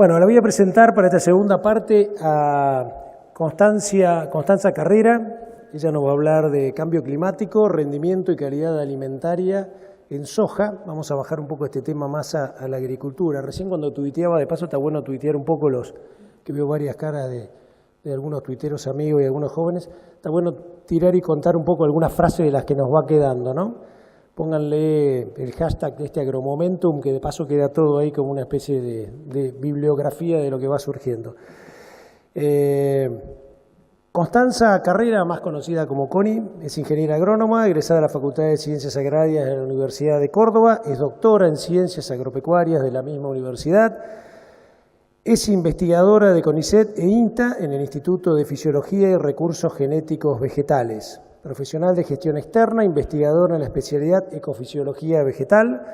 Bueno, la voy a presentar para esta segunda parte a Constanza Carrera. Ella nos va a hablar de cambio climático, rendimiento y calidad alimentaria en soja. Vamos a bajar un poco este tema más a la agricultura. Recién cuando tuiteaba, de paso está bueno tuitear un poco que veo varias caras de algunos tuiteros amigos y algunos jóvenes. Está bueno tirar y contar un poco algunas frases de las que nos va quedando, ¿no? Pónganle el hashtag de este agromomentum, que de paso queda todo ahí como una especie de bibliografía de lo que va surgiendo. Constanza Carrera, más conocida como Connie, es ingeniera agrónoma, egresada de la Facultad de Ciencias Agrarias de la Universidad de Córdoba, es doctora en Ciencias Agropecuarias de la misma universidad, es investigadora de CONICET e INTA en el Instituto de Fisiología y Recursos Genéticos Vegetales. Profesional de gestión externa, investigadora en la especialidad Ecofisiología Vegetal.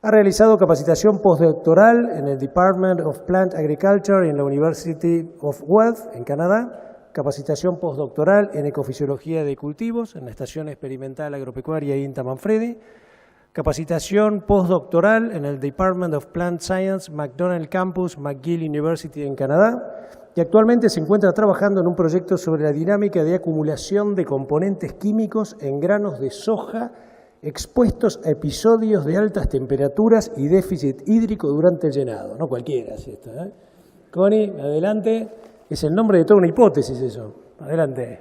Ha realizado capacitación postdoctoral en el Department of Plant Agriculture en la University of Guelph, en Canadá. Capacitación postdoctoral en Ecofisiología de Cultivos en la Estación Experimental Agropecuaria INTA Manfredi. Capacitación postdoctoral en el Department of Plant Science, McDonald Campus, McGill University en Canadá. Y actualmente se encuentra trabajando en un proyecto sobre la dinámica de acumulación de componentes químicos en granos de soja expuestos a episodios de altas temperaturas y déficit hídrico durante el llenado. No cualquiera es esto, ¿eh? Connie, adelante. Es el nombre de toda una hipótesis eso. Adelante.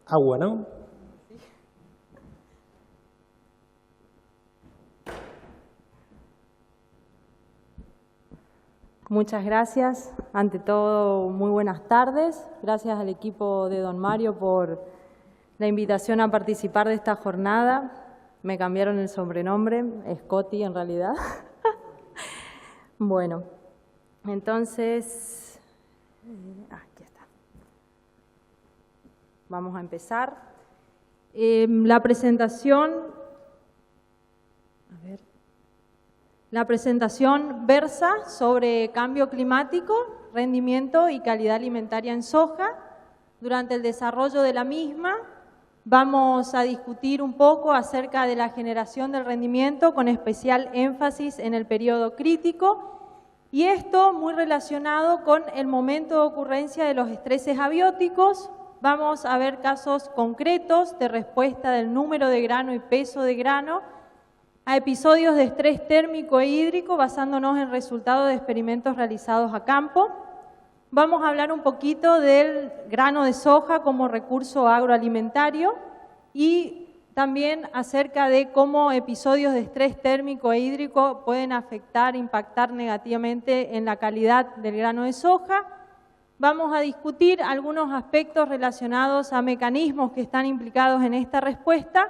Agua, ¿no? Muchas gracias. Ante todo, muy buenas tardes. Gracias al equipo de Don Mario por la invitación a participar de esta jornada. Me cambiaron el sobrenombre, Scotty en realidad. Bueno, entonces, aquí está. Vamos a empezar. La presentación versa sobre cambio climático, rendimiento y calidad alimentaria en soja. Durante el desarrollo de la misma vamos a discutir un poco acerca de la generación del rendimiento con especial énfasis en el periodo crítico y esto muy relacionado con el momento de ocurrencia de los estreses abióticos. Vamos a ver casos concretos de respuesta del número de grano y peso de grano a episodios de estrés térmico e hídrico basándonos en resultados de experimentos realizados a campo. Vamos a hablar un poquito del grano de soja como recurso agroalimentario y también acerca de cómo episodios de estrés térmico e hídrico pueden afectar, impactar negativamente en la calidad del grano de soja. Vamos a discutir algunos aspectos relacionados a mecanismos que están implicados en esta respuesta.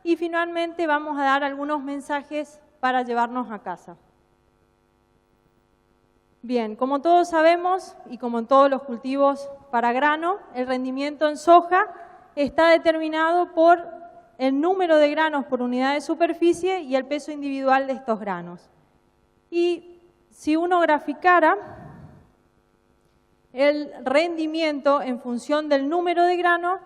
Y finalmente vamos a dar algunos mensajes para llevarnos a casa. Bien, como todos sabemos y como en todos los cultivos para grano, el rendimiento en soja está determinado por el número de granos por unidad de superficie y el peso individual de estos granos. Y si uno graficara el rendimiento en función del número de granos,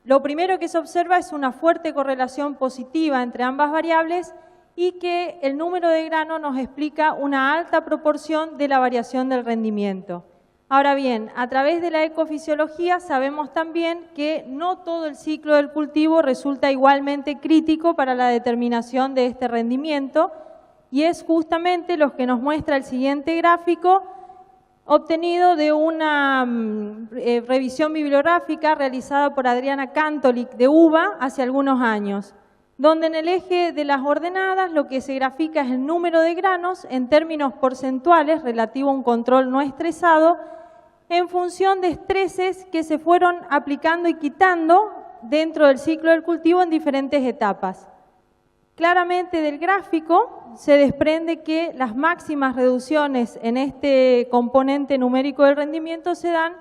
lo primero que se observa es una fuerte correlación positiva entre ambas variables y que el número de grano nos explica una alta proporción de la variación del rendimiento. Ahora bien, a través de la ecofisiología sabemos también que no todo el ciclo del cultivo resulta igualmente crítico para la determinación de este rendimiento y es justamente lo que nos muestra el siguiente gráfico obtenido de una revisión bibliográfica realizada por Adriana Kantolik de UBA hace algunos años, donde en el eje de las ordenadas lo que se grafica es el número de granos en términos porcentuales relativo a un control no estresado en función de estreses que se fueron aplicando y quitando dentro del ciclo del cultivo en diferentes etapas. Claramente del gráfico se desprende que las máximas reducciones en este componente numérico del rendimiento se dan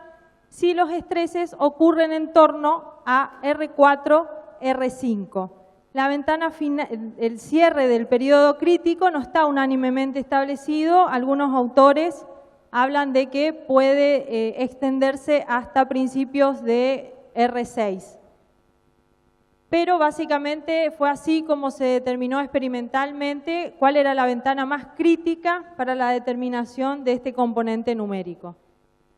si los estreses ocurren en torno a R4, R5. La ventana final, el cierre del periodo crítico no está unánimemente establecido. Algunos autores hablan de que puede extenderse hasta principios de R6. pero básicamente fue así como se determinó experimentalmente cuál era la ventana más crítica para la determinación de este componente numérico.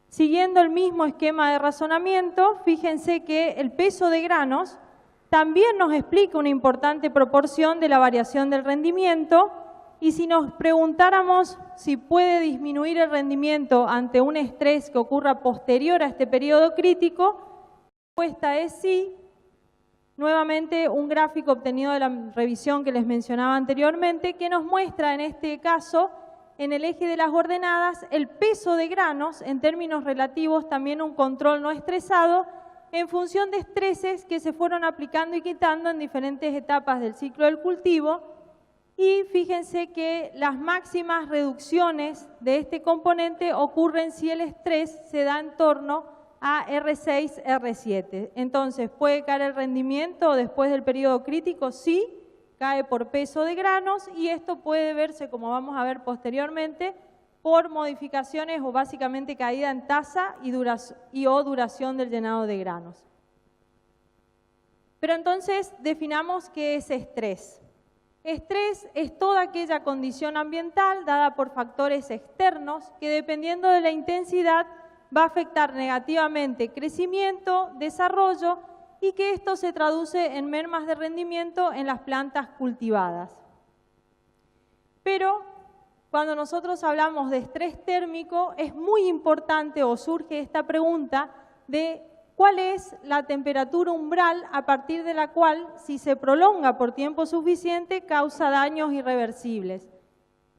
Siguiendo el mismo esquema de razonamiento, fíjense que el peso de granos también nos explica una importante proporción de la variación del rendimiento, y si nos preguntáramos si puede disminuir el rendimiento ante un estrés que ocurra posterior a este periodo crítico, la respuesta es sí. Nuevamente un gráfico obtenido de la revisión que les mencionaba anteriormente, que nos muestra en este caso, en el eje de las ordenadas, el peso de granos, en términos relativos también un control no estresado, en función de estreses que se fueron aplicando y quitando en diferentes etapas del ciclo del cultivo. Y fíjense que las máximas reducciones de este componente ocurren si el estrés se da en torno a R6, R7. Entonces, ¿puede caer el rendimiento después del periodo crítico? Sí, cae por peso de granos, y esto puede verse, como vamos a ver posteriormente, por modificaciones o básicamente caída en tasa o duración del llenado de granos. Pero entonces definamos qué es estrés. Estrés es toda aquella condición ambiental dada por factores externos que, dependiendo de la intensidad, va a afectar negativamente crecimiento, desarrollo, y que esto se traduce en mermas de rendimiento en las plantas cultivadas. Pero cuando nosotros hablamos de estrés térmico, es muy importante, o surge esta pregunta de cuál es la temperatura umbral a partir de la cual, si se prolonga por tiempo suficiente, causa daños irreversibles.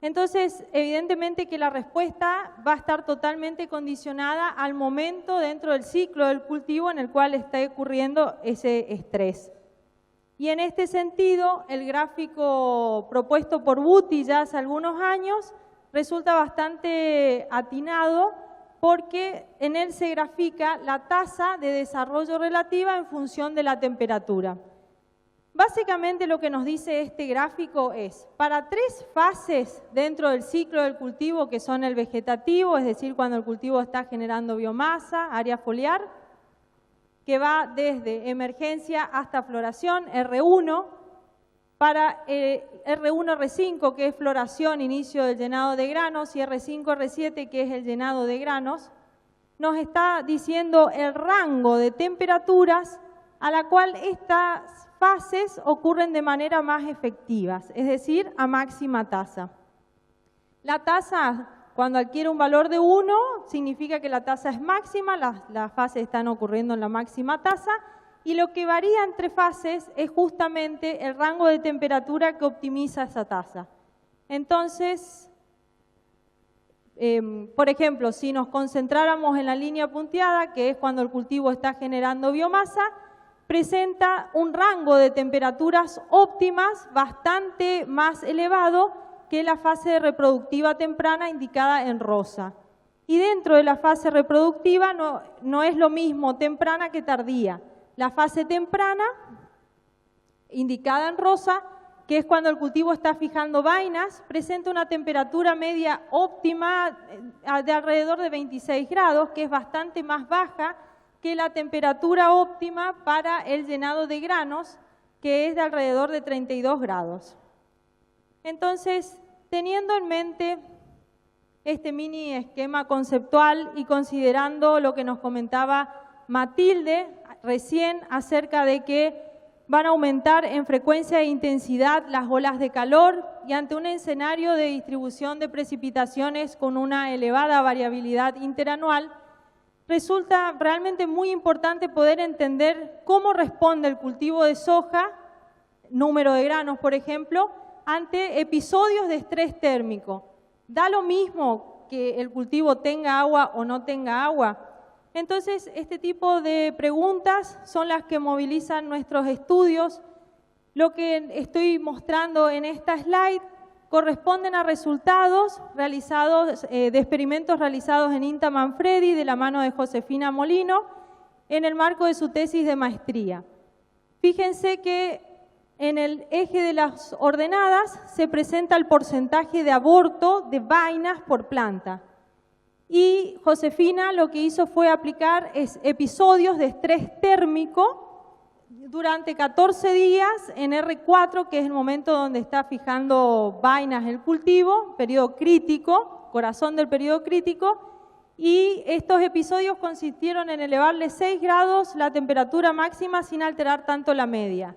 Entonces, evidentemente que la respuesta va a estar totalmente condicionada al momento dentro del ciclo del cultivo en el cual está ocurriendo ese estrés. Y en este sentido, el gráfico propuesto por Buti ya hace algunos años resulta bastante atinado, porque en él se grafica la tasa de desarrollo relativa en función de la temperatura. Básicamente lo que nos dice este gráfico es, para 3 fases dentro del ciclo del cultivo, que son el vegetativo, es decir, cuando el cultivo está generando biomasa, área foliar, que va desde emergencia hasta floración, R1, para R1, R5, que es floración, inicio del llenado de granos, y R5, R7, que es el llenado de granos, nos está diciendo el rango de temperaturas a la cual estas fases ocurren de manera más efectivas, es decir, a máxima tasa. La tasa, cuando adquiere un valor de 1, significa que la tasa es máxima, las fases están ocurriendo en la máxima tasa, y lo que varía entre fases es justamente el rango de temperatura que optimiza esa tasa. Entonces, por ejemplo, si nos concentráramos en la línea punteada, que es cuando el cultivo está generando biomasa, presenta un rango de temperaturas óptimas bastante más elevado que la fase reproductiva temprana indicada en rosa. Y dentro de la fase reproductiva no es lo mismo temprana que tardía. La fase temprana, indicada en rosa, que es cuando el cultivo está fijando vainas, presenta una temperatura media óptima de alrededor de 26 grados, que es bastante más baja que la temperatura óptima para el llenado de granos, que es de alrededor de 32 grados. Entonces, teniendo en mente este mini esquema conceptual y considerando lo que nos comentaba Matilde recién acerca de que van a aumentar en frecuencia e intensidad las olas de calor, y ante un escenario de distribución de precipitaciones con una elevada variabilidad interanual, resulta realmente muy importante poder entender cómo responde el cultivo de soja, número de granos por ejemplo, ante episodios de estrés térmico. ¿Da lo mismo que el cultivo tenga agua o no tenga agua? Entonces, este tipo de preguntas son las que movilizan nuestros estudios. Lo que estoy mostrando en esta slide corresponden a resultados realizados, de experimentos realizados en INTA Manfredi de la mano de Josefina Molino en el marco de su tesis de maestría. Fíjense que en el eje de las ordenadas se presenta el porcentaje de aborto de vainas por planta. Y Josefina lo que hizo fue aplicar episodios de estrés térmico durante 14 días en R4, que es el momento donde está fijando vainas el cultivo, periodo crítico, corazón del periodo crítico, y estos episodios consistieron en elevarle 6 grados la temperatura máxima sin alterar tanto la media.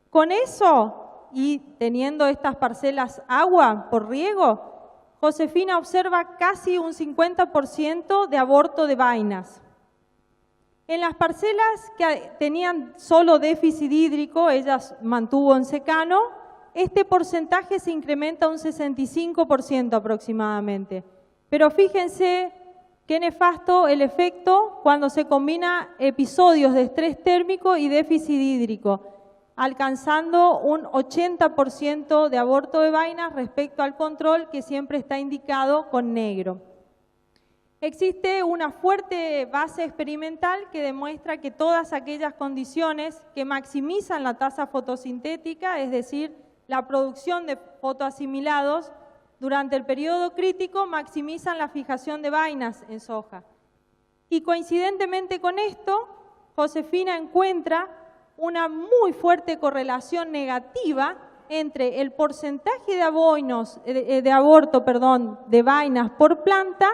Con eso, y teniendo estas parcelas agua por riego, Josefina observa casi un 50% de aborto de vainas. En las parcelas que tenían solo déficit hídrico, ellas mantuvo en secano, este porcentaje se incrementa a un 65% aproximadamente. Pero fíjense qué nefasto el efecto cuando se combina episodios de estrés térmico y déficit hídrico, alcanzando un 80% de aborto de vainas respecto al control que siempre está indicado con negro. Existe una fuerte base experimental que demuestra que todas aquellas condiciones que maximizan la tasa fotosintética, es decir, la producción de fotoasimilados, durante el periodo crítico maximizan la fijación de vainas en soja. Y coincidentemente con esto, Josefina encuentra una muy fuerte correlación negativa entre el porcentaje de aborto de vainas por planta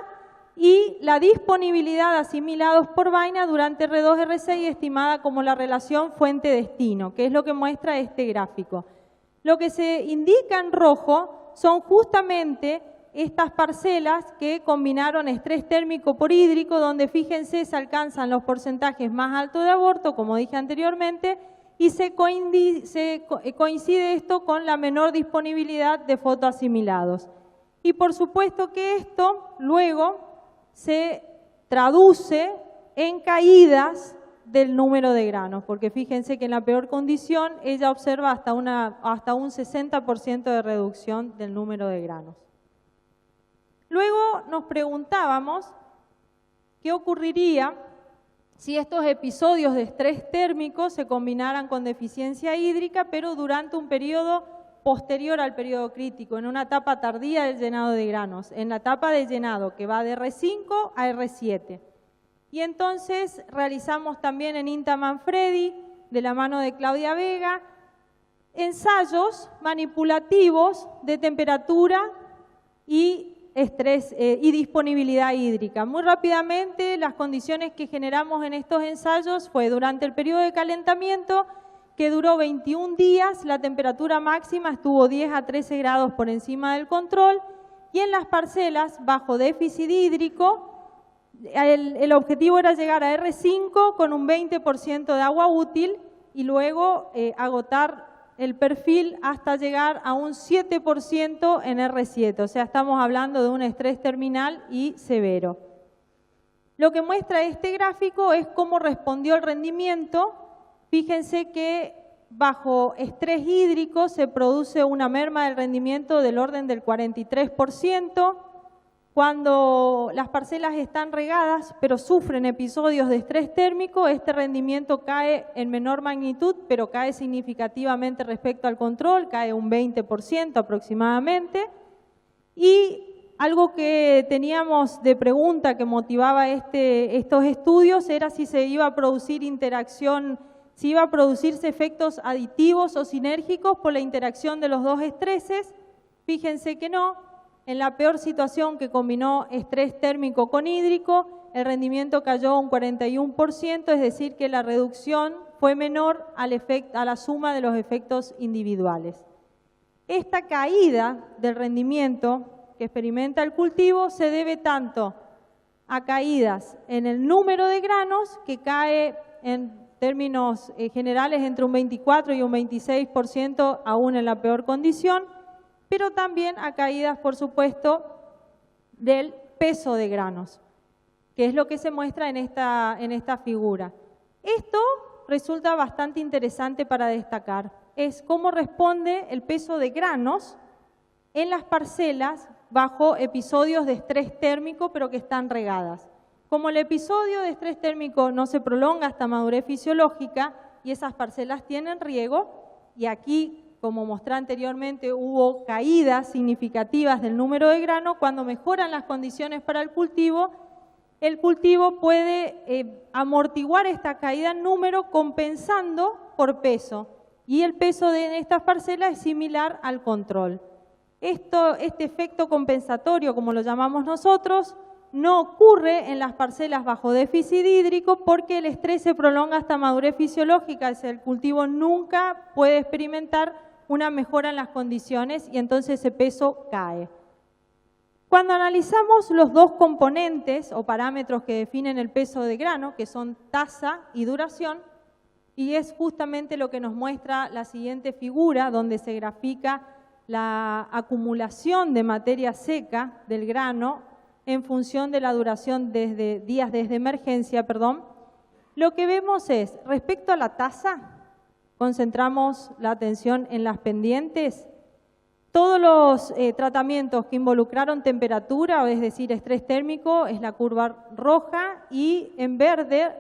y la disponibilidad de asimilados por vaina durante R2, R6, estimada como la relación fuente-destino, que es lo que muestra este gráfico. Lo que se indica en rojo son justamente estas parcelas que combinaron estrés térmico por hídrico, donde fíjense se alcanzan los porcentajes más altos de aborto, como dije anteriormente, y coincide esto con la menor disponibilidad de fotoasimilados. Y por supuesto que esto luego se traduce en caídas del número de granos, porque fíjense que en la peor condición ella observa hasta un 60% de reducción del número de granos. Luego nos preguntábamos qué ocurriría si estos episodios de estrés térmico se combinaran con deficiencia hídrica, pero durante un periodo posterior al periodo crítico, en una etapa tardía del llenado de granos, en la etapa de llenado que va de R5 a R7. Y entonces realizamos también en INTA Manfredi, de la mano de Claudia Vega, ensayos manipulativos de temperatura y estrés y disponibilidad hídrica. Muy rápidamente, las condiciones que generamos en estos ensayos fue durante el periodo de calentamiento, que duró 21 días, la temperatura máxima estuvo 10 a 13 grados por encima del control, y en las parcelas bajo déficit hídrico, el objetivo era llegar a R5 con un 20% de agua útil y luego agotar el perfil hasta llegar a un 7% en R7, o sea, estamos hablando de un estrés terminal y severo. Lo que muestra este gráfico es cómo respondió el rendimiento. Fíjense que bajo estrés hídrico se produce una merma del rendimiento del orden del 43%. Cuando las parcelas están regadas, pero sufren episodios de estrés térmico, este rendimiento cae en menor magnitud, pero cae significativamente respecto al control, cae un 20% aproximadamente. Y algo que teníamos de pregunta que motivaba estos estudios era si se iba a producir interacción, si iba a producirse efectos aditivos o sinérgicos por la interacción de los dos estreses. Fíjense que no. En la peor situación, que combinó estrés térmico con hídrico, el rendimiento cayó un 41%, es decir, que la reducción fue menor a la suma de los efectos individuales. Esta caída del rendimiento que experimenta el cultivo se debe tanto a caídas en el número de granos, que cae en términos generales entre un 24 y un 26% aún en la peor condición, pero también a caídas, por supuesto, del peso de granos, que es lo que se muestra en esta figura. Esto resulta bastante interesante para destacar, es cómo responde el peso de granos en las parcelas bajo episodios de estrés térmico, pero que están regadas. Como el episodio de estrés térmico no se prolonga hasta madurez fisiológica y esas parcelas tienen riego, y aquí, como mostré anteriormente, hubo caídas significativas del número de grano, cuando mejoran las condiciones para el cultivo, el cultivo puede amortiguar esta caída en número compensando por peso. Y el peso de estas parcelas es similar al control. Este efecto compensatorio, como lo llamamos nosotros, no ocurre en las parcelas bajo déficit hídrico porque el estrés se prolonga hasta madurez fisiológica, es decir, el cultivo nunca puede experimentar una mejora en las condiciones y entonces ese peso cae. Cuando analizamos los dos componentes o parámetros que definen el peso de grano, que son tasa y duración, y es justamente lo que nos muestra la siguiente figura, donde se grafica la acumulación de materia seca del grano en función de la duración días desde emergencia, lo que vemos es, respecto a la tasa, concentramos la atención en las pendientes. Todos los tratamientos que involucraron temperatura, es decir, estrés térmico, es la curva roja, y en verde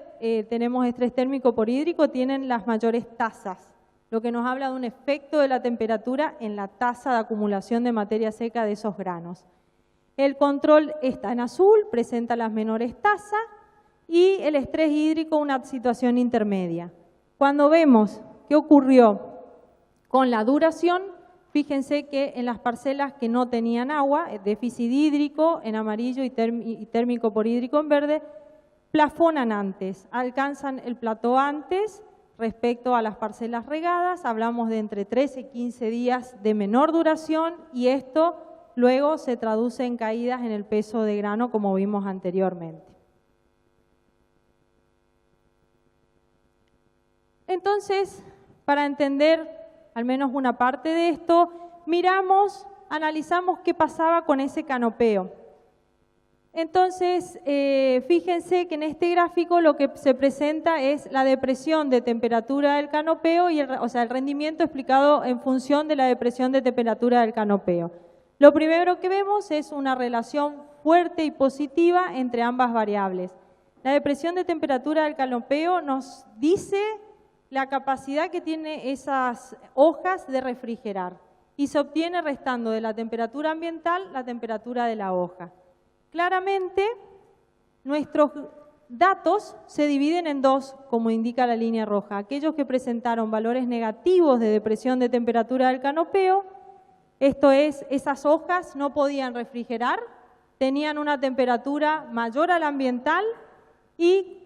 tenemos estrés térmico por hídrico, tienen las mayores tasas, lo que nos habla de un efecto de la temperatura en la tasa de acumulación de materia seca de esos granos. El control está en azul, presenta las menores tasas, y el estrés hídrico una situación intermedia. Cuando vemos qué ocurrió con la duración, fíjense que en las parcelas que no tenían agua, déficit hídrico en amarillo y térmico por hídrico en verde, plafonan antes, alcanzan el plató antes respecto a las parcelas regadas, hablamos de entre 13 y 15 días de menor duración y esto luego se traduce en caídas en el peso de grano como vimos anteriormente. Entonces, para entender al menos una parte de esto, analizamos qué pasaba con ese canopeo. Entonces, fíjense que en este gráfico lo que se presenta es la depresión de temperatura del canopeo, o sea, el rendimiento explicado en función de la depresión de temperatura del canopeo. Lo primero que vemos es una relación fuerte y positiva entre ambas variables. La depresión de temperatura del canopeo nos dice la capacidad que tienen esas hojas de refrigerar y se obtiene restando de la temperatura ambiental la temperatura de la hoja. Claramente, nuestros datos se dividen en dos, como indica la línea roja. Aquellos que presentaron valores negativos de depresión de temperatura del canopeo, esto es, esas hojas no podían refrigerar, tenían una temperatura mayor a la ambiental y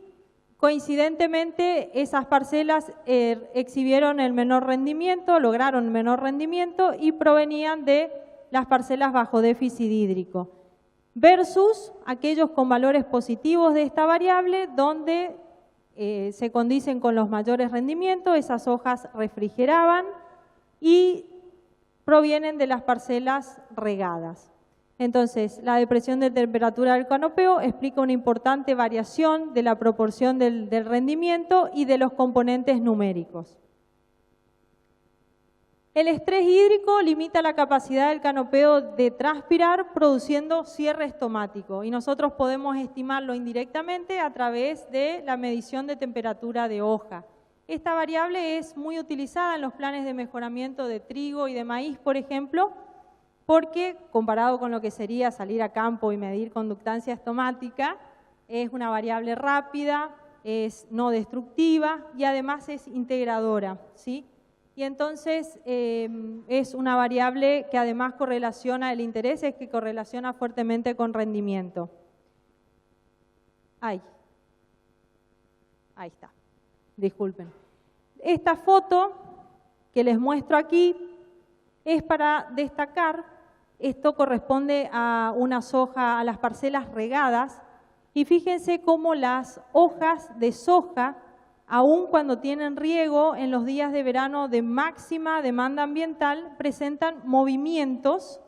coincidentemente esas parcelas exhibieron el menor rendimiento, lograron menor rendimiento y provenían de las parcelas bajo déficit hídrico. Versus aquellos con valores positivos de esta variable donde se condicen con los mayores rendimientos, esas hojas refrigeraban y provienen de las parcelas regadas. Entonces, la depresión de temperatura del canopeo explica una importante variación de la proporción del rendimiento y de los componentes numéricos. El estrés hídrico limita la capacidad del canopeo de transpirar produciendo cierre estomático y nosotros podemos estimarlo indirectamente a través de la medición de temperatura de hoja. Esta variable es muy utilizada en los planes de mejoramiento de trigo y de maíz, por ejemplo, porque comparado con lo que sería salir a campo y medir conductancia estomática, es una variable rápida, es no destructiva y además es integradora, ¿sí? Y entonces es una variable que además correlaciona, el interés es que correlaciona fuertemente con rendimiento. Ahí está, disculpen. Esta foto que les muestro aquí es para destacar, esto corresponde a una soja, a las parcelas regadas, y fíjense cómo las hojas de soja, aun cuando tienen riego en los días de verano de máxima demanda ambiental, presentan movimientos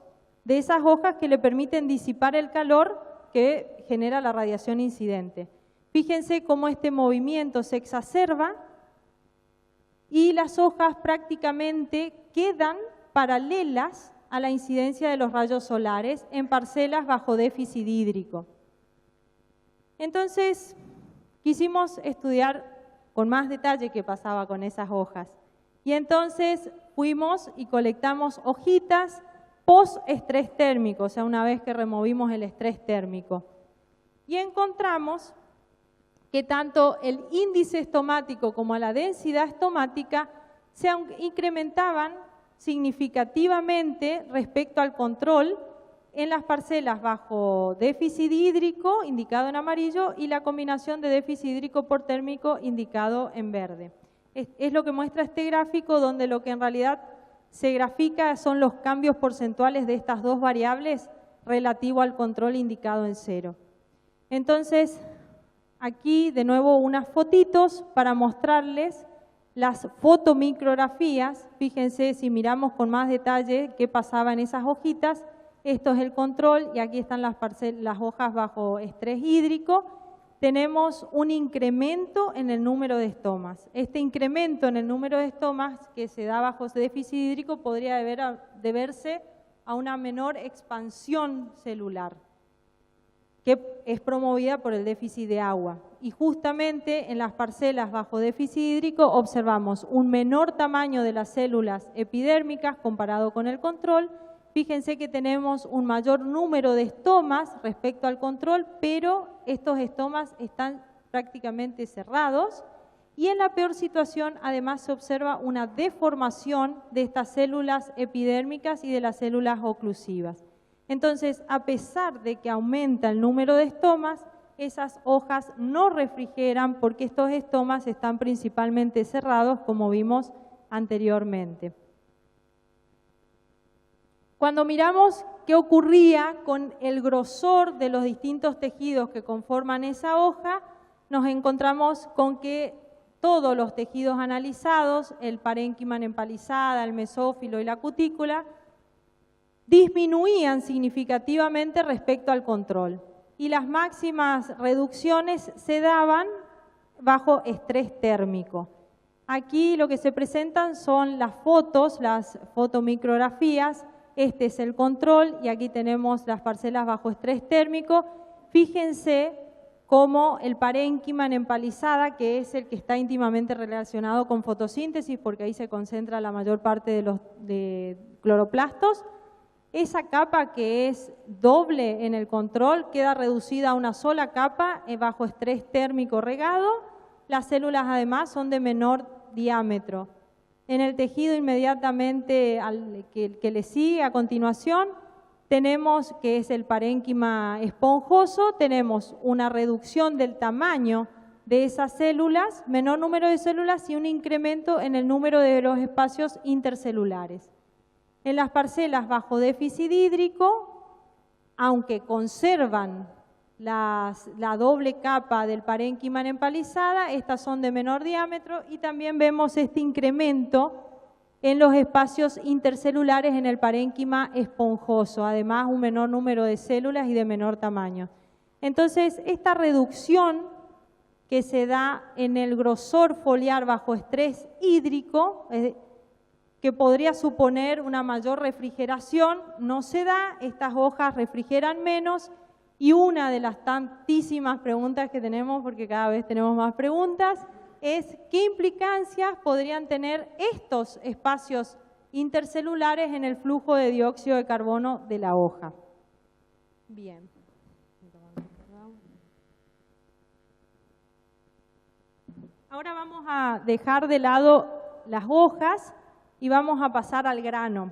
de esas hojas que le permiten disipar el calor que genera la radiación incidente. Fíjense cómo este movimiento se exacerba y las hojas prácticamente quedan paralelas a la incidencia de los rayos solares en parcelas bajo déficit hídrico. Entonces, quisimos estudiar con más detalle qué pasaba con esas hojas. Y entonces fuimos y colectamos hojitas post-estrés térmico, o sea, una vez que removimos el estrés térmico. y encontramos que tanto el índice estomático como la densidad estomática se incrementaban significativamente respecto al control en las parcelas bajo déficit hídrico, indicado en amarillo, y la combinación de déficit hídrico por térmico, indicado en verde. Es lo que muestra este gráfico, donde lo que en realidad se grafica son los cambios porcentuales de estas dos variables relativo al control indicado en 0. Entonces, aquí de nuevo unas fotitos para mostrarles las fotomicrografías. Fíjense, si miramos con más detalle qué pasaba en esas hojitas. Esto es el control y aquí están las hojas bajo estrés hídrico. Tenemos un incremento en el número de estomas. Este incremento en el número de estomas que se da bajo déficit hídrico podría deberse a una menor expansión celular, que es promovida por el déficit de agua. Y justamente en las parcelas bajo déficit hídrico observamos un menor tamaño de las células epidérmicas comparado con el control. Fíjense que tenemos un mayor número de estomas respecto al control, pero estos estomas están prácticamente cerrados. Y en la peor situación, además, se observa una deformación de estas células epidérmicas y de las células oclusivas. Entonces, a pesar de que aumenta el número de estomas, esas hojas no refrigeran porque estos estomas están principalmente cerrados, como vimos anteriormente. Cuando miramos qué ocurría con el grosor de los distintos tejidos que conforman esa hoja, nos encontramos con que todos los tejidos analizados, el parénquima en empalizada, el mesófilo y la cutícula, disminuían significativamente respecto al control. Y las máximas reducciones se daban bajo estrés térmico. Aquí lo que se presentan son las fotos, las fotomicrografías. Este es el control y aquí tenemos las parcelas bajo estrés térmico. Fíjense cómo el parénquima en empalizada, que es el que está íntimamente relacionado con fotosíntesis, porque ahí se concentra la mayor parte de los cloroplastos, esa capa que es doble en el control queda reducida a una sola capa bajo estrés térmico regado. Las células además son de menor diámetro. En el tejido inmediatamente que le sigue a continuación, tenemos que es el parénquima esponjoso, tenemos una reducción del tamaño de esas células, menor número de células y un incremento en el número de los espacios intercelulares. En las parcelas bajo déficit hídrico, aunque conservan la doble capa del parénquima en empalizada, estas son de menor diámetro y también vemos este incremento en los espacios intercelulares en el parénquima esponjoso, además un menor número de células y de menor tamaño. Entonces, esta reducción que se da en el grosor foliar bajo estrés hídrico, que podría suponer una mayor refrigeración, no se da, estas hojas refrigeran menos. Y una de las tantísimas preguntas que tenemos, porque cada vez tenemos más preguntas, es ¿qué implicancias podrían tener estos espacios intercelulares en el flujo de dióxido de carbono de la hoja? Bien. Ahora vamos a dejar de lado las hojas y vamos a pasar al grano.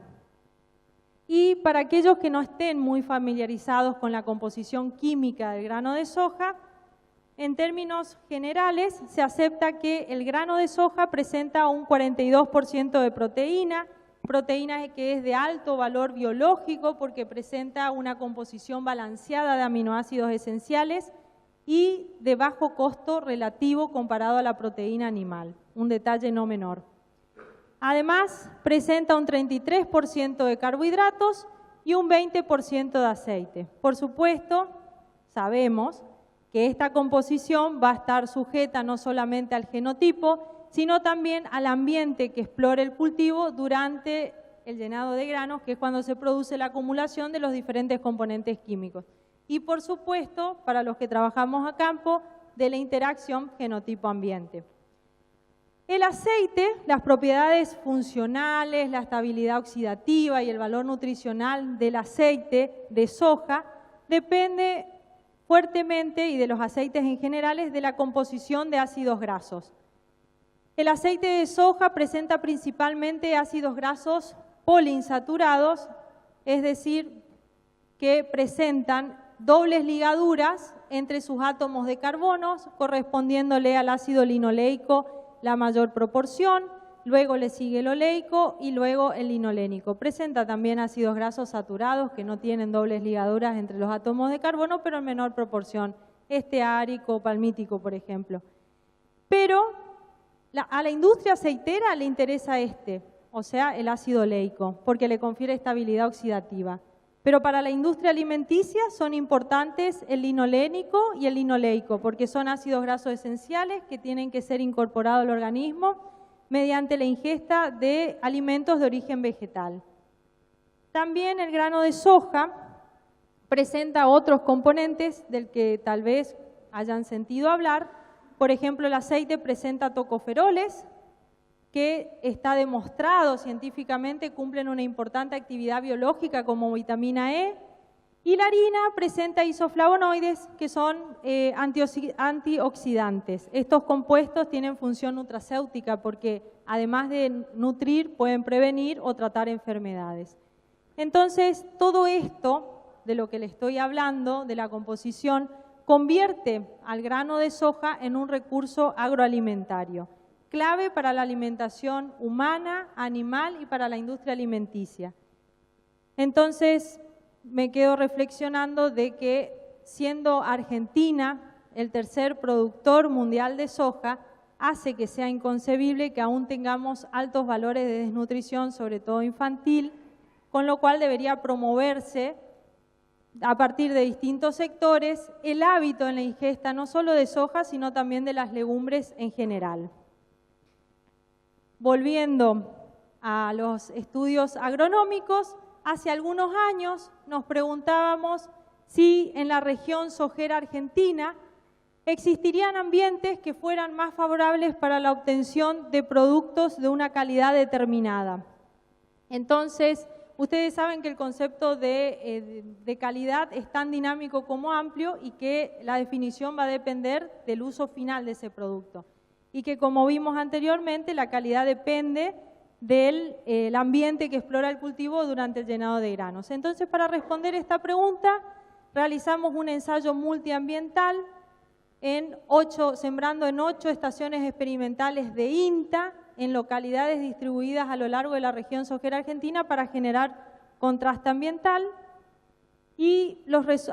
Y para aquellos que no estén muy familiarizados con la composición química del grano de soja, en términos generales se acepta que el grano de soja presenta un 42% de proteína que es de alto valor biológico porque presenta una composición balanceada de aminoácidos esenciales y de bajo costo relativo comparado a la proteína animal, un detalle no menor. Además, presenta un 33% de carbohidratos y un 20% de aceite. Por supuesto, sabemos que esta composición va a estar sujeta no solamente al genotipo, sino también al ambiente que explore el cultivo durante el llenado de granos, que es cuando se produce la acumulación de los diferentes componentes químicos. Y por supuesto, para los que trabajamos a campo, de la interacción genotipo-ambiente. El aceite, las propiedades funcionales, la estabilidad oxidativa y el valor nutricional del aceite de soja depende fuertemente, y de los aceites en general, de la composición de ácidos grasos. El aceite de soja presenta principalmente ácidos grasos poliinsaturados, es decir, que presentan dobles ligaduras entre sus átomos de carbono, correspondiéndole al ácido linoleico la mayor proporción, luego le sigue el oleico y luego el linolénico. Presenta también ácidos grasos saturados que no tienen dobles ligaduras entre los átomos de carbono, pero en menor proporción, esteárico, palmítico, por ejemplo. Pero a la industria aceitera le interesa o sea, el ácido oleico, porque le confiere estabilidad oxidativa. Pero para la industria alimenticia son importantes el linolénico y el linoleico, porque son ácidos grasos esenciales que tienen que ser incorporados al organismo mediante la ingesta de alimentos de origen vegetal. También el grano de soja presenta otros componentes del que tal vez hayan sentido hablar. Por ejemplo, el aceite presenta tocoferoles, que está demostrado científicamente cumplen una importante actividad biológica como vitamina E, y la harina presenta isoflavonoides, que son antioxidantes. Estos compuestos tienen función nutracéutica porque además de nutrir pueden prevenir o tratar enfermedades. Entonces, todo esto de lo que le estoy hablando, de la composición, convierte al grano de soja en un recurso agroalimentario, clave para la alimentación humana, animal y para la industria alimenticia. Entonces, me quedo reflexionando de que siendo Argentina el tercer productor mundial de soja, hace que sea inconcebible que aún tengamos altos valores de desnutrición, sobre todo infantil, con lo cual debería promoverse a partir de distintos sectores el hábito en la ingesta no solo de soja, sino también de las legumbres en general. Volviendo a los estudios agronómicos, hace algunos años nos preguntábamos si en la región sojera argentina existirían ambientes que fueran más favorables para la obtención de productos de una calidad determinada. Entonces, ustedes saben que el concepto de calidad es tan dinámico como amplio y que la definición va a depender del uso final de ese producto. Y que, como vimos anteriormente, la calidad depende del ambiente que explora el cultivo durante el llenado de granos. Entonces, para responder esta pregunta, realizamos un ensayo multiambiental sembrando en 8 estaciones experimentales de INTA en localidades distribuidas a lo largo de la región sojera argentina para generar contraste ambiental. Y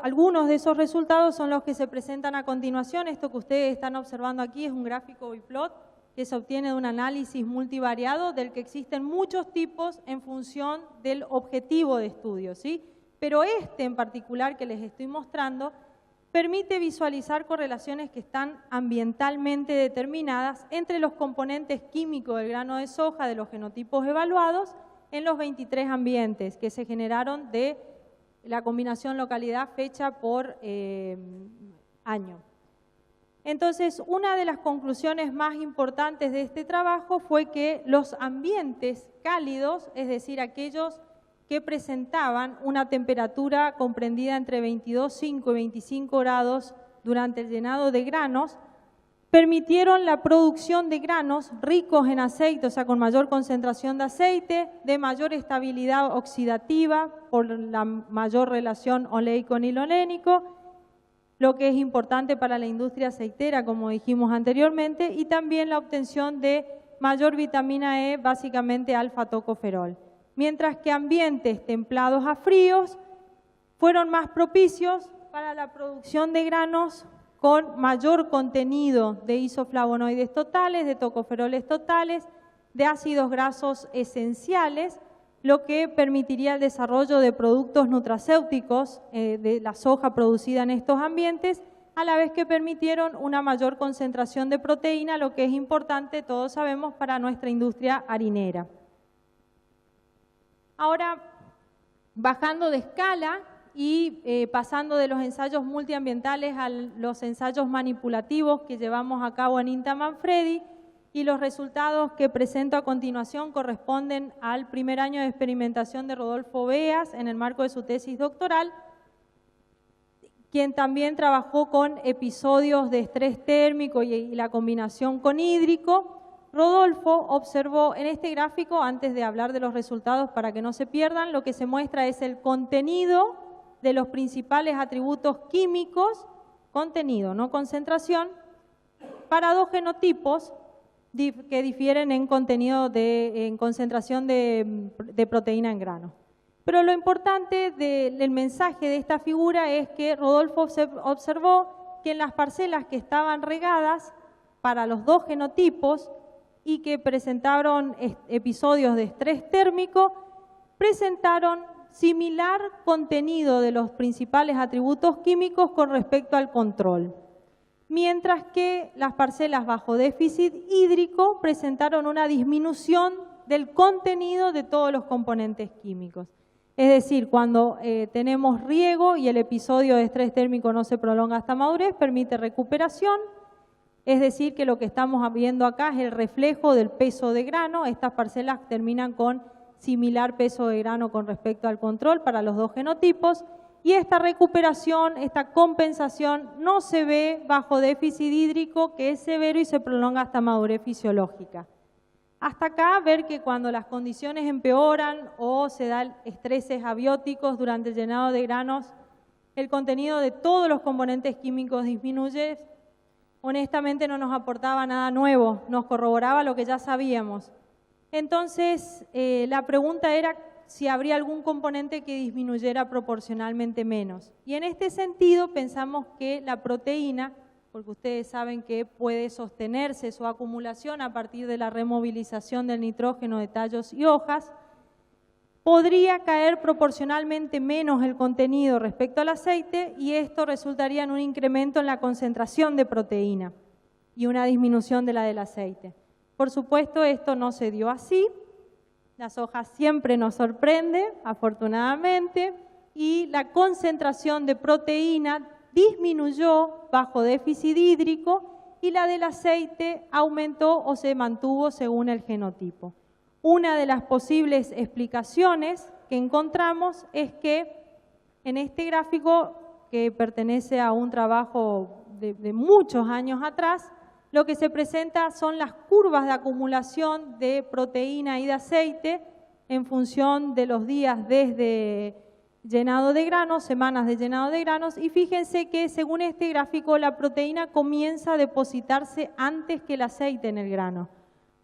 algunos de esos resultados son los que se presentan a continuación. Esto que ustedes están observando aquí es un gráfico biplot que se obtiene de un análisis multivariado del que existen muchos tipos en función del objetivo de estudio, ¿sí? Pero en particular que les estoy mostrando permite visualizar correlaciones que están ambientalmente determinadas entre los componentes químicos del grano de soja de los genotipos evaluados en los 23 ambientes que se generaron de la combinación localidad-fecha por año. Entonces, una de las conclusiones más importantes de este trabajo fue que los ambientes cálidos, es decir, aquellos que presentaban una temperatura comprendida entre 22,5 y 25 grados durante el llenado de granos, permitieron la producción de granos ricos en aceite, o sea, con mayor concentración de aceite, de mayor estabilidad oxidativa por la mayor relación oleico-linolénico, lo que es importante para la industria aceitera, como dijimos anteriormente, y también la obtención de mayor vitamina E, básicamente alfa-tocoferol. Mientras que ambientes templados a fríos fueron más propicios para la producción de granos con mayor contenido de isoflavonoides totales, de tocoferoles totales, de ácidos grasos esenciales, lo que permitiría el desarrollo de productos nutracéuticos de la soja producida en estos ambientes, a la vez que permitieron una mayor concentración de proteína, lo que es importante, todos sabemos, para nuestra industria harinera. Ahora, bajando de escala y pasando de los ensayos multiambientales a los ensayos manipulativos que llevamos a cabo en INTA Manfredi, y los resultados que presento a continuación corresponden al primer año de experimentación de Rodolfo Beas en el marco de su tesis doctoral. quien también trabajó con episodios de estrés térmico y la combinación con hídrico. Rodolfo observó en este gráfico, antes de hablar de los resultados para que no se pierdan, lo que se muestra es el contenido de los principales atributos químicos, contenido, no concentración, para dos genotipos que difieren en contenido en concentración de proteína en grano. Pero lo importante del mensaje de esta figura es que Rodolfo observó que en las parcelas que estaban regadas para los dos genotipos y que presentaron episodios de estrés térmico, presentaron similar contenido de los principales atributos químicos con respecto al control, mientras que las parcelas bajo déficit hídrico presentaron una disminución del contenido de todos los componentes químicos. Es decir, cuando tenemos riego y el episodio de estrés térmico no se prolonga hasta madurez, permite recuperación. Es decir, que lo que estamos viendo acá es el reflejo del peso de grano. Estas parcelas terminan con similar peso de grano con respecto al control para los dos genotipos. Y esta recuperación, esta compensación, no se ve bajo déficit hídrico, que es severo y se prolonga hasta madurez fisiológica. Hasta acá, ver que cuando las condiciones empeoran o se dan estreses abióticos durante el llenado de granos, el contenido de todos los componentes químicos disminuye. Honestamente no nos aportaba nada nuevo, nos corroboraba lo que ya sabíamos. Entonces, la pregunta era si habría algún componente que disminuyera proporcionalmente menos. Y en este sentido pensamos que la proteína, porque ustedes saben que puede sostenerse su acumulación a partir de la removilización del nitrógeno de tallos y hojas, podría caer proporcionalmente menos el contenido respecto al aceite y esto resultaría en un incremento en la concentración de proteína y una disminución de la del aceite. Por supuesto, esto no se dio así. Las hojas siempre nos sorprenden, afortunadamente, y la concentración de proteína disminuyó bajo déficit hídrico y la del aceite aumentó o se mantuvo según el genotipo. Una de las posibles explicaciones que encontramos es que en este gráfico, que pertenece a un trabajo de muchos años atrás, lo que se presenta son las curvas de acumulación de proteína y de aceite en función de los días desde llenado de granos, semanas de llenado de granos, y fíjense que según este gráfico la proteína comienza a depositarse antes que el aceite en el grano,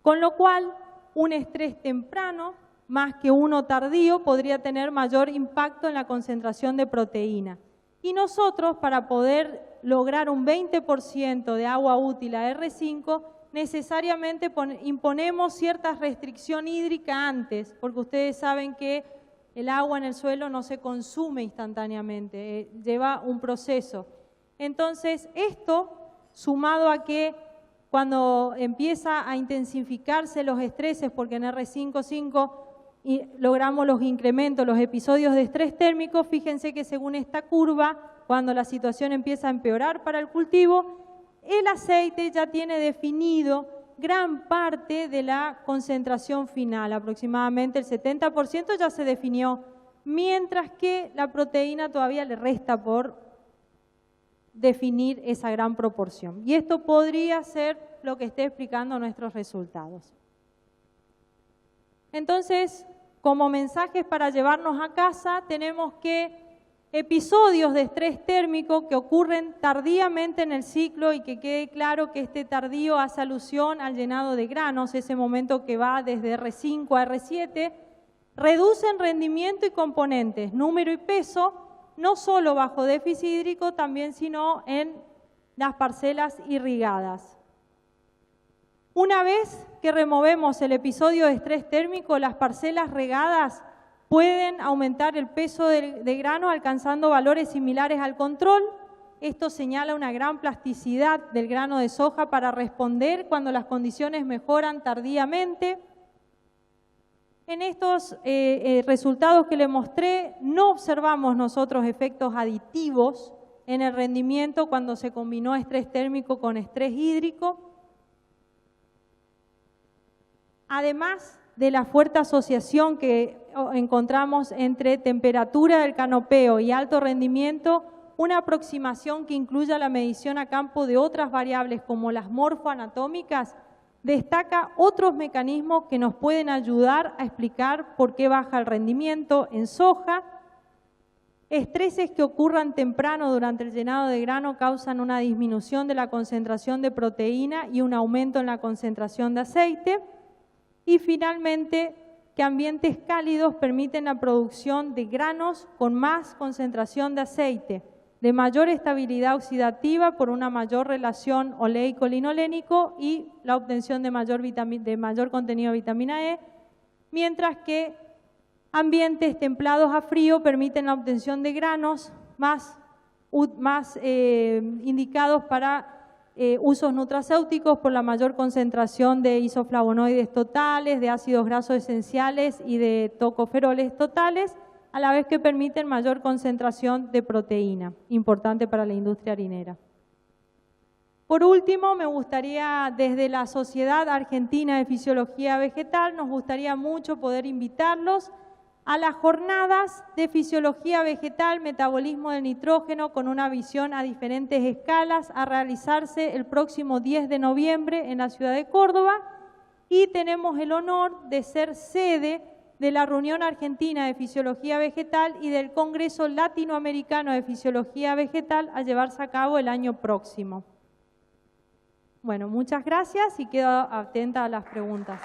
con lo cual un estrés temprano más que uno tardío podría tener mayor impacto en la concentración de proteína. Y nosotros, para poder lograr un 20% de agua útil a R5, necesariamente imponemos cierta restricción hídrica antes, porque ustedes saben que el agua en el suelo no se consume instantáneamente, lleva un proceso. Entonces, esto, sumado a que cuando empieza a intensificarse los estreses, porque en R5.5 logramos los incrementos, los episodios de estrés térmico, fíjense que según esta curva, cuando la situación empieza a empeorar para el cultivo, el aceite ya tiene definido gran parte de la concentración final, aproximadamente el 70% ya se definió, mientras que la proteína todavía le resta por definir esa gran proporción. Y esto podría ser lo que esté explicando nuestros resultados. Entonces, como mensajes para llevarnos a casa, tenemos que episodios de estrés térmico que ocurren tardíamente en el ciclo y que quede claro que este tardío hace alusión al llenado de granos, ese momento que va desde R5 a R7, reducen rendimiento y componentes, número y peso, no solo bajo déficit hídrico, también sino en las parcelas irrigadas. Una vez que removemos el episodio de estrés térmico, las parcelas regadas pueden aumentar el peso de grano alcanzando valores similares al control. Esto señala una gran plasticidad del grano de soja para responder cuando las condiciones mejoran tardíamente. En estos resultados que les mostré, no observamos nosotros efectos aditivos en el rendimiento cuando se combinó estrés térmico con estrés hídrico. Además de la fuerte asociación que encontramos entre temperatura del canopeo y alto rendimiento, una aproximación que incluya la medición a campo de otras variables como las morfoanatómicas, destaca otros mecanismos que nos pueden ayudar a explicar por qué baja el rendimiento en soja. Estreses que ocurran temprano durante el llenado de grano causan una disminución de la concentración de proteína y un aumento en la concentración de aceite. Y finalmente, que ambientes cálidos permiten la producción de granos con más concentración de aceite, de mayor estabilidad oxidativa por una mayor relación oleico-linolénico y la obtención de mayor contenido de vitamina E, mientras que ambientes templados a frío permiten la obtención de granos más indicados para usos nutracéuticos por la mayor concentración de isoflavonoides totales, de ácidos grasos esenciales y de tocoferoles totales, a la vez que permiten mayor concentración de proteína, importante para la industria harinera. Por último, me gustaría, desde la Sociedad Argentina de Fisiología Vegetal, nos gustaría mucho poder invitarlos a las jornadas de fisiología vegetal, metabolismo del nitrógeno, con una visión a diferentes escalas, a realizarse el próximo 10 de noviembre en la ciudad de Córdoba, y tenemos el honor de ser sede de la Reunión Argentina de Fisiología Vegetal y del Congreso Latinoamericano de Fisiología Vegetal a llevarse a cabo el año próximo. Bueno, muchas gracias y quedo atenta a las preguntas.